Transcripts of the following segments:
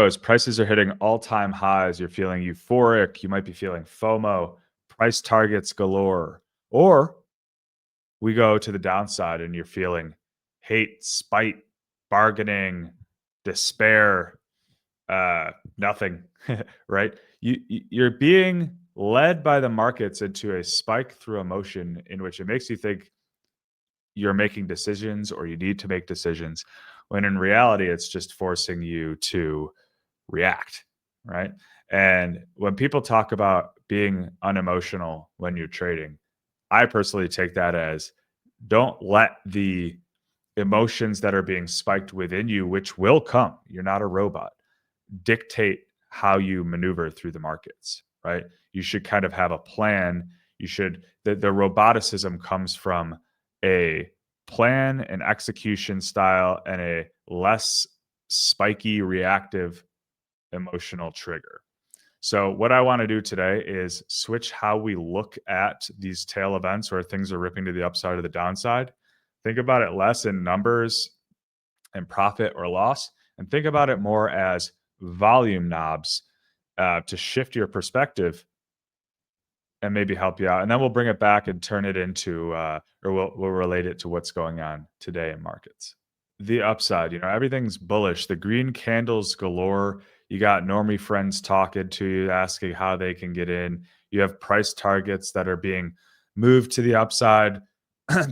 As prices are hitting all-time highs, you're feeling euphoric, you might be feeling FOMO, price targets galore. Or we go to the downside and you're feeling hate, spite, bargaining, despair, nothing, right? You're being led by the markets into a spike through emotion in which it makes you think you're making decisions or you need to make decisions, when in reality, it's just forcing you to react, right? And when people talk about being unemotional when you're trading, I personally take that as don't let the emotions that are being spiked within you, which will come, you're not a robot, dictate how you maneuver through the markets, right? You should kind of have a plan. You should, the roboticism comes from a plan, an execution style, and a less spiky, reactive emotional trigger. So, what I want to do today is switch how we look at these tail events where things are ripping to the upside or the downside. Think about it less in numbers and profit or loss, and think about it more as volume knobs to shift your perspective and maybe help you out. And then we'll bring it back and turn it into, or we'll relate it to what's going on today in markets. The upside, everything's bullish. The green candles galore. You got normie friends talking to you, asking how they can get in. You have price targets that are being moved to the upside.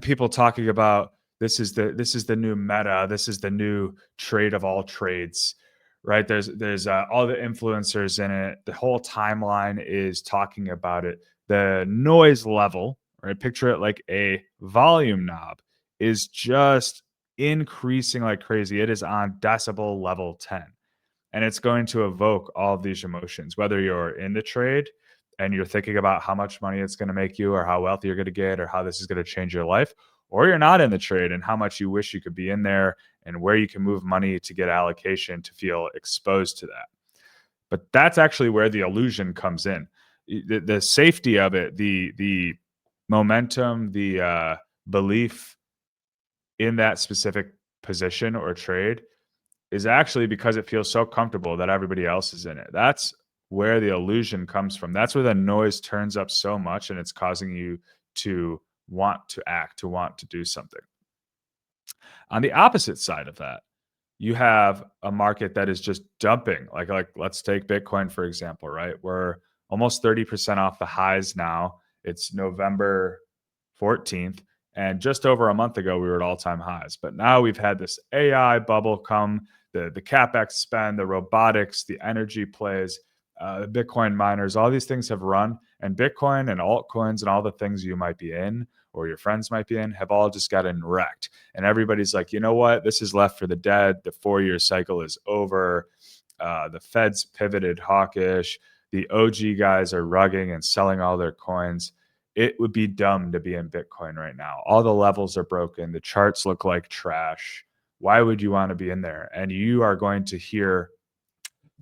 People talking about this is the new meta. This is the new trade of all trades, right? There's all the influencers in it. The whole timeline is talking about it. The noise level, right? Picture it like a volume knob, is just increasing like crazy. It is on decibel level 10. And it's going to evoke all of these emotions, whether you're in the trade and you're thinking about how much money it's going to make you or how wealthy you're going to get or how this is going to change your life, or you're not in the trade and how much you wish you could be in there and where you can move money to get allocation to feel exposed to that. But that's actually where the illusion comes in. The safety of it, the momentum, the belief in that specific position or trade is actually because it feels so comfortable that everybody else is in it. That's where the illusion comes from. That's where the noise turns up so much and it's causing you to want to act, to want to do something. On the opposite side of that, you have a market that is just dumping. Like let's take Bitcoin for example, right? We're almost 30% off the highs now. It's November 14th, and just over a month ago we were at all-time highs. But now we've had this AI bubble come, the capex spend, the robotics, the energy plays, the Bitcoin miners, all these things have run, and Bitcoin and altcoins and all the things you might be in or your friends might be in have all just gotten wrecked. And everybody's like, you know what? This is left for the dead. The 4-year cycle is over. The Fed's pivoted hawkish. The OG guys are rugging and selling all their coins. It would be dumb to be in Bitcoin right now. All the levels are broken. The charts look like trash. Why would you want to be in there? And you are going to hear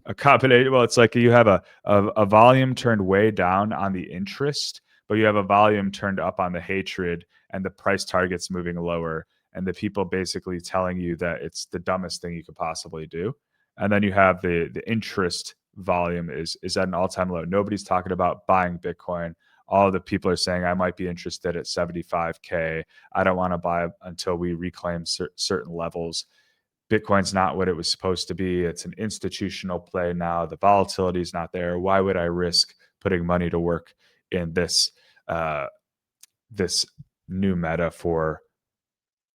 a combination. Well, it's like you have a volume turned way down on the interest, but you have a volume turned up on the hatred and the price targets moving lower, and the people basically telling you that it's the dumbest thing you could possibly do. And then you have the interest volume is at an all-time low. Nobody's talking about buying Bitcoin. All the people are saying, I might be interested at 75K. I don't want to buy until we reclaim certain levels. Bitcoin's not what it was supposed to be. It's an institutional play now. The volatility is not there. Why would I risk putting money to work in this this new meta for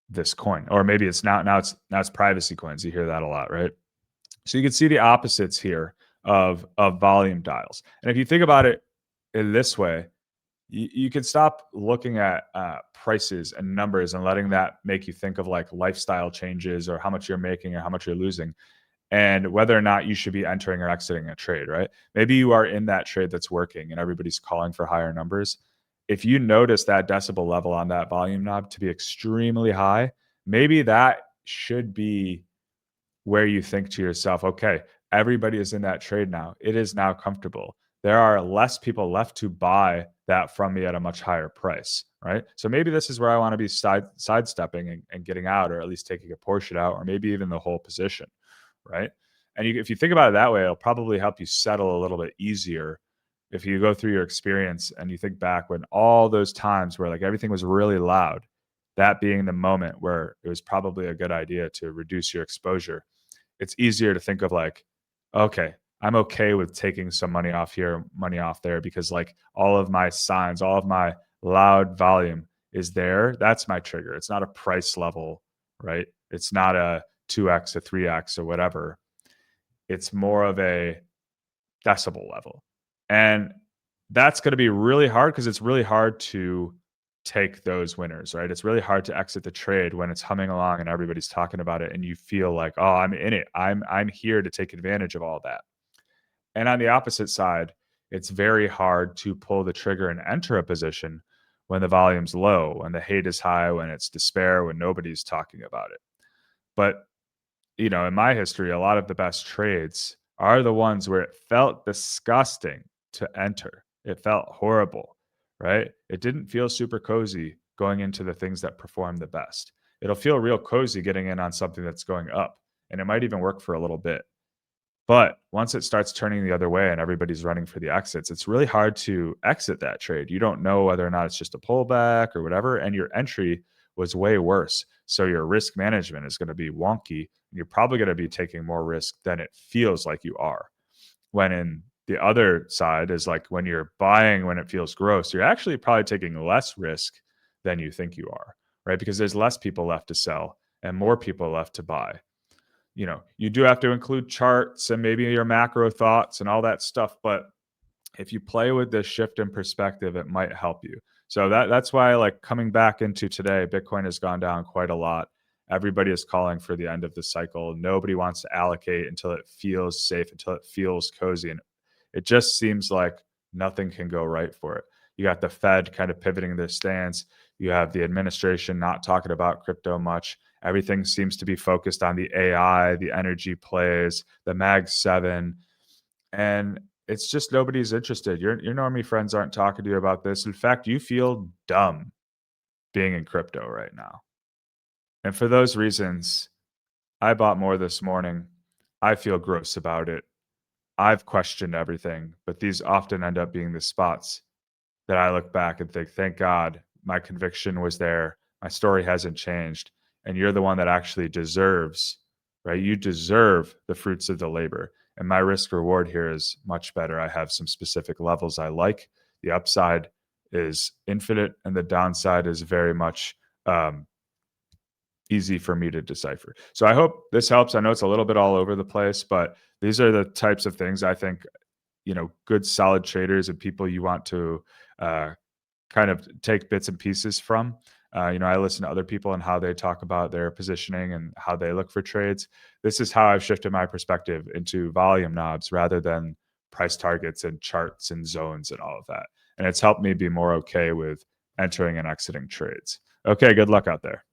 this coin? Or maybe it's now it's privacy coins. You hear that a lot, right? So you can see the opposites here of volume dials. And if you think about it in this way, you can stop looking at prices and numbers and letting that make you think of like lifestyle changes or how much you're making or how much you're losing and whether or not you should be entering or exiting a trade, right? Maybe you are in that trade that's working and everybody's calling for higher numbers. If you notice that decibel level on that volume knob to be extremely high, maybe that should be where you think to yourself, okay, everybody is in that trade now. It is now comfortable. There are less people left to buy that from me at a much higher price, right? So maybe this is where I want to be sidestepping and getting out, or at least taking a portion out, or maybe even the whole position, right? And if you think about it that way, it'll probably help you settle a little bit easier if you go through your experience and you think back when all those times where like everything was really loud, that being the moment where it was probably a good idea to reduce your exposure. It's easier to think of like, okay, I'm okay with taking some money off here, money off there, because like all of my signs, all of my loud volume is there. That's my trigger. It's not a price level, right? It's not a 2x, a 3x, or whatever. It's more of a decibel level. And that's going to be really hard because it's really hard to take those winners, right? It's really hard to exit the trade when it's humming along and everybody's talking about it and you feel like, "Oh, I'm in it. I'm here to take advantage of all that." And on the opposite side, it's very hard to pull the trigger and enter a position when the volume's low, when the hate is high, when it's despair, when nobody's talking about it. But in my history, a lot of the best trades are the ones where it felt disgusting to enter. It felt horrible, right? It didn't feel super cozy going into the things that perform the best. It'll feel real cozy getting in on something that's going up, and it might even work for a little bit. But once it starts turning the other way and everybody's running for the exits, it's really hard to exit that trade. You don't know whether or not it's just a pullback or whatever, and your entry was way worse. So your risk management is going to be wonky. You're probably going to be taking more risk than it feels like you are. When in the other side is like when you're buying when it feels gross, you're actually probably taking less risk than you think you are, right? Because there's less people left to sell and more people left to buy. You do have to include charts and maybe your macro thoughts and all that stuff, but if you play with this shift in perspective, it might help you. So that's why, like, coming back into today, Bitcoin has gone down quite a lot. Everybody is calling for the end of the cycle. Nobody wants to allocate until it feels safe, until it feels cozy. And it just seems like nothing can go right for it. You got the Fed kind of pivoting their stance. You have the administration not talking about crypto much. Everything seems to be focused on the AI, the energy plays, the Mag 7. And it's just nobody's interested. Your normie friends aren't talking to you about this. In fact, you feel dumb being in crypto right now. And for those reasons, I bought more this morning. I feel gross about it. I've questioned everything, but these often end up being the spots that I look back and think, thank God my conviction was there. My story hasn't changed. And you're the one that actually deserves, right? You deserve the fruits of the labor. And my risk reward here is much better. I have some specific levels I like. The upside is infinite, and the downside is very much easy for me to decipher. So I hope this helps. I know it's a little bit all over the place, but these are the types of things I think good solid traders and people you want to uh, kind of take bits and pieces from. I listen to other people and how they talk about their positioning and how they look for trades. This is how I've shifted my perspective into volume knobs rather than price targets and charts and zones and all of that. And it's helped me be more okay with entering and exiting trades. Okay, good luck out there.